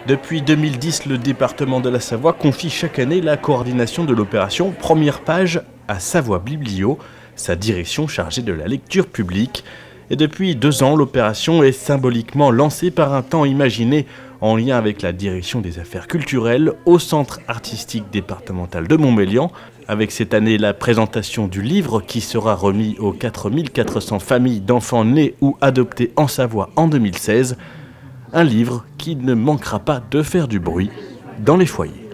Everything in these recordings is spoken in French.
Depuis 2010, le département de la Savoie confie chaque année la coordination de l'opération Première Page à Savoie Biblio, sa direction chargée de la lecture publique. Et depuis 2 ans, l'opération est symboliquement lancée par un temps imaginé en lien avec la direction des affaires culturelles au Centre artistique départemental de Montmélian, avec cette année la présentation du livre qui sera remis aux 4400 familles d'enfants nés ou adoptés en Savoie en 2016. Un livre qui ne manquera pas de faire du bruit dans les foyers.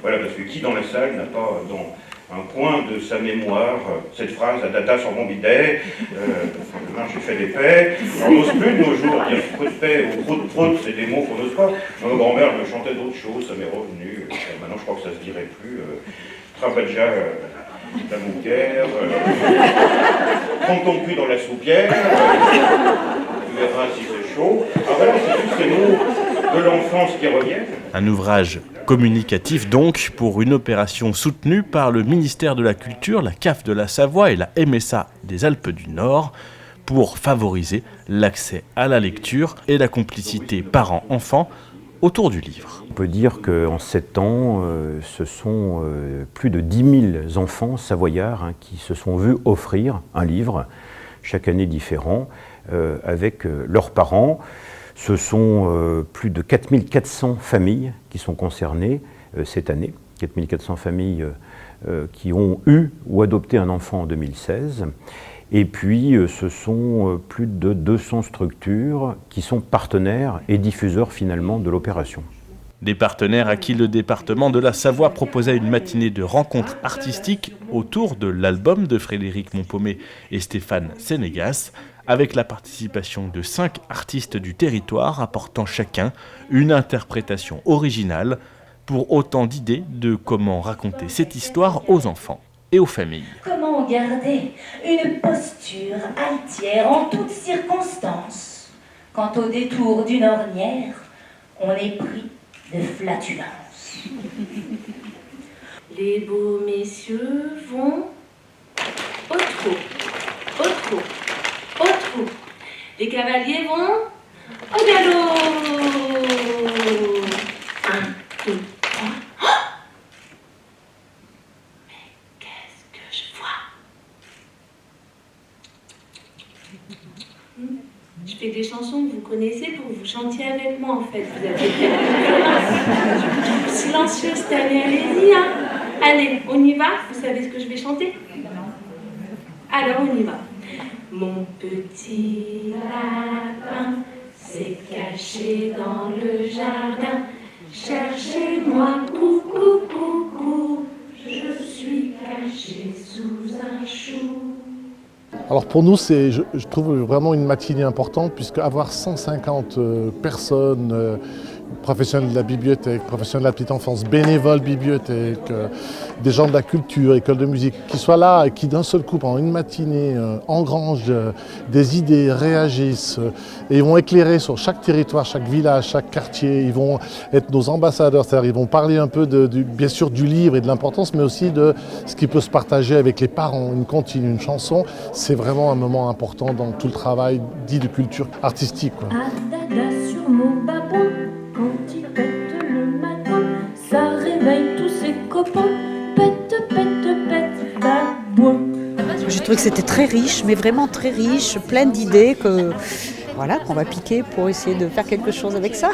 Voilà, parce que qui dans la salle n'a pas dans un coin de sa mémoire cette phrase « à data sur mon bidet », demain j'ai fait des paix. On n'ose plus de nos jours dire « coup de paix » ou « prout-prout », c'est des mots qu'on n'ose pas. Ma grand-mère me chantait d'autres choses, ça m'est revenu. Maintenant je crois que ça se dirait plus. Trapadja, la mouquère, prends ton cul dans la soupière, tu verras si c'est chaud. Ah voilà, c'est tous ces mots de l'enfance qui reviennent. Un ouvrage communicatif donc pour une opération soutenue par le ministère de la Culture, la CAF de la Savoie et la MSA des Alpes du Nord pour favoriser l'accès à la lecture et la complicité parents-enfants autour du livre. On peut dire qu'en 7 ans, ce sont plus de 10 000 enfants savoyards qui se sont vus offrir un livre, chaque année différent, avec leurs parents. Ce sont plus de 4400 familles qui sont concernées cette année, 4400 familles qui ont eu ou adopté un enfant en 2016. Et puis, ce sont plus de 200 structures qui sont partenaires et diffuseurs finalement de l'opération. Des partenaires à qui le département de la Savoie proposait une matinée de rencontres artistiques autour de l'album de Frédéric Montpomé et Stéphane Sénégas, avec la participation de 5 artistes du territoire apportant chacun une interprétation originale pour autant d'idées de comment raconter cette histoire aux enfants et aux familles. Comment garder une posture altière en toutes circonstances quand au détour d'une ornière, on est pris de flatulence. Les beaux messieurs vont au trot, au trot, au trot. Les cavaliers vont au galop. 1, 2, 3. Oh, mais qu'est-ce que je vois? Je fais des chansons que vous connaissez pour que vous chantiez avec moi en fait. Vous avez silencieux cette année, allez-y hein. Allez, on y va? Vous savez ce que je vais chanter? Alors on y va. Mon petit lapin s'est caché dans le jardin. Cherchez-moi, coucou, coucou. Je suis caché sous un chou. Alors pour nous, je trouve vraiment une matinée importante puisque avoir 150 personnes, professionnels de la bibliothèque, professionnels de la petite enfance, bénévoles bibliothèque, des gens de la culture, école de musique, qui soient là et qui d'un seul coup, pendant une matinée, engrangent des idées, réagissent et vont éclairer sur chaque territoire, chaque village, chaque quartier. Ils vont être nos ambassadeurs, c'est-à-dire ils vont parler un peu bien sûr du livre et de l'importance, mais aussi de ce qui peut se partager avec les parents, une comptine, une chanson. C'est vraiment un moment important dans tout le travail dit de culture artistique, quoi. Ah, dada sur mon babon, quand il pète le matin, ça réveille tous ses copains. Pète, pète, pète, babouin. J'ai trouvé que c'était très riche, mais vraiment très riche, plein d'idées qu'on va piquer pour essayer de faire quelque chose avec ça.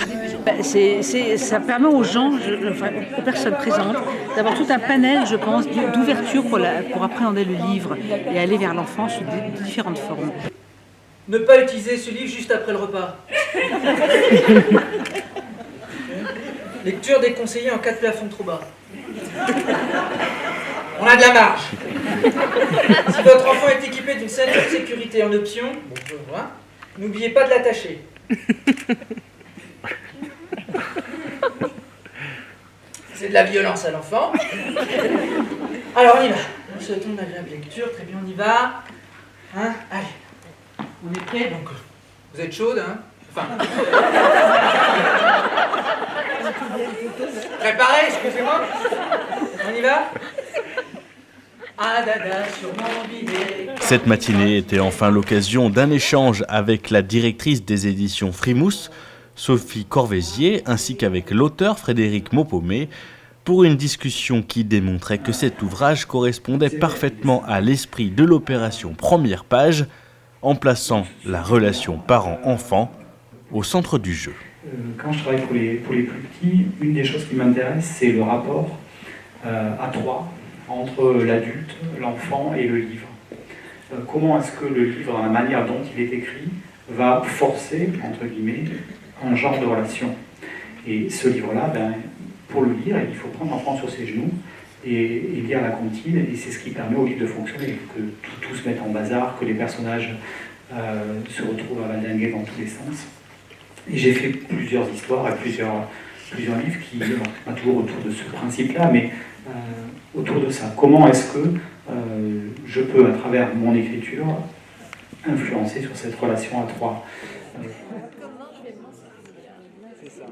Ça permet aux gens, aux personnes présentes, d'avoir tout un panel, je pense, d'ouverture pour appréhender le livre et aller vers l'enfant sous différentes formes. Ne pas utiliser ce livre juste après le repas. Lecture déconseillée en cas de plafond trop bas. On a de la marge. Si votre enfant est équipé d'une ceinture de sécurité en option, n'oubliez pas de l'attacher. C'est de la violence à l'enfant. Alors on y va. Nous souhaitons une agréable lecture. Très bien, on y va. Hein? Allez. On est prêts, donc vous êtes chaude, hein? Enfin. Préparé, excusez-moi. On y va? Ah dada sur mon bidet. Cette matinée était enfin l'occasion d'un échange avec la directrice des éditions Frimousse Sophie Corvézier, ainsi qu'avec l'auteur Frédéric Maupaumé, pour une discussion qui démontrait que cet ouvrage correspondait parfaitement à l'esprit de l'opération Première Page, en plaçant la relation parent-enfant au centre du jeu. Quand je travaille pour les plus petits, une des choses qui m'intéresse, c'est le rapport à trois entre l'adulte, l'enfant et le livre. Comment est-ce que le livre, la manière dont il est écrit, va forcer, entre guillemets, un genre de relation. Et ce livre-là, pour le lire, il faut prendre l'enfant sur ses genoux et lire la comptine, et c'est ce qui permet au livre de fonctionner, que tout se mette en bazar, que les personnages se retrouvent à valdinguer dans tous les sens. Et j'ai fait plusieurs histoires et plusieurs livres qui, pas toujours autour de ce principe-là, mais autour de ça. Comment est-ce que je peux, à travers mon écriture, influencer sur cette relation à trois. C'est ça.